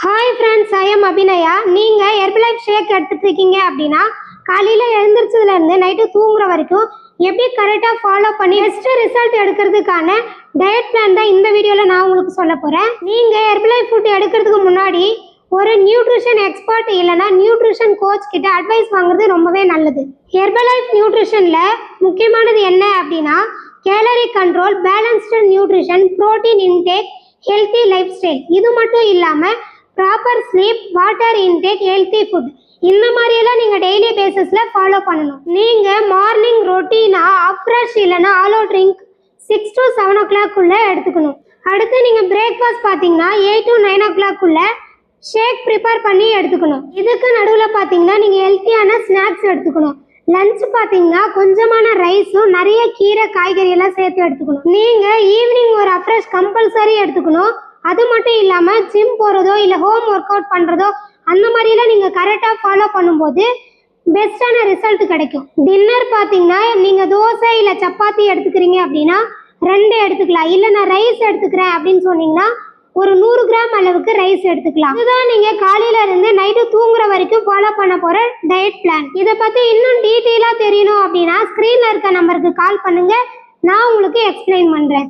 Hi friends, I am Abhinaya. நீங்கள் Herbalife ஷேக் எடுத்துகிட்டு இருக்கீங்க அப்படின்னா காலையில் எழுந்திரிச்சதுலேருந்து நைட்டு தூங்குற வரைக்கும் எப்படி கரெக்டாக ஃபாலோ பண்ணி பெஸ்ட்டு ரிசல்ட் எடுக்கிறதுக்கான டயட் பிளான் தான் இந்த வீடியோவில் நான் உங்களுக்கு சொல்ல போகிறேன். நீங்கள் ஹெர்பலைஃப் ஃபுட் எடுக்கிறதுக்கு முன்னாடி ஒரு நியூட்ரிஷன் எக்ஸ்பர்ட் இல்லைனா நியூட்ரிஷன் கோச் கிட்ட அட்வைஸ் வாங்குறது ரொம்பவே நல்லது. ஹெர்பலைஃப் நியூட்ரிஷனில் முக்கியமானது என்ன அப்படின்னா calorie control, balanced nutrition, protein intake, healthy lifestyle. இது மட்டும் இல்லாமல் proper sleep, water intake, healthy food, இந்த மாதிரியெல்லாம் நீங்கள் டெய்லி பேசிஸில் ஃபாலோ பண்ணணும். நீங்கள் மார்னிங் ரொட்டீனாக அப்ரஷ் இல்லைனா ஆலோ ட்ரிங்க் 6 to 7 o'clock எடுத்துக்கணும். அடுத்து நீங்கள் பிரேக்ஃபாஸ்ட் பார்த்தீங்கன்னா 8 to 9 o'clock ஷேக் ப்ரிப்பேர் பண்ணி எடுத்துக்கணும். இதுக்கு நடுவில் பார்த்தீங்கன்னா நீங்கள் ஹெல்த்தியான ஸ்நாக்ஸ் எடுத்துக்கணும். லஞ்ச் பார்த்தீங்கன்னா கொஞ்சமான ரைஸும் நிறைய கீரை, காய்கறியெல்லாம் சேர்த்து எடுத்துக்கணும். நீங்கள் ஈவினிங் ஒரு அப்ரஷ் கம்பல்சரி எடுத்துக்கணும். அது மட்டும் இல்லாமல் ஜிம் போகிறதோ இல்லை ஹோம் ஒர்க் அவுட் பண்ணுறதோ அந்த மாதிரிலாம் நீங்கள் கரெக்டாக ஃபாலோ பண்ணும்போது பெஸ்ட்டான ரிசல்ட் கிடைக்கும். டின்னர் பார்த்தீங்கன்னா நீங்கள் தோசை இல்லை சப்பாத்தி எடுத்துக்கிறீங்க அப்படின்னா 2 எடுத்துக்கலாம். இல்லை நான் ரைஸ் எடுத்துக்கிறேன் அப்படின்னு சொன்னீங்கன்னா ஒரு 100 கிராம் அளவுக்கு ரைஸ் எடுத்துக்கலாம். இதுதான் நீங்கள் காலையில இருந்து நைட்டு தூங்குற வரைக்கும் ஃபாலோ பண்ண போகிற டயட் பிளான். இதை பற்றி இன்னும் டீட்டெயிலாக தெரியணும் அப்படின்னா ஸ்க்ரீனில் இருக்க நம்பருக்கு கால் பண்ணுங்கள், நான் உங்களுக்கு எக்ஸ்பிளைன் பண்ணுறேன்.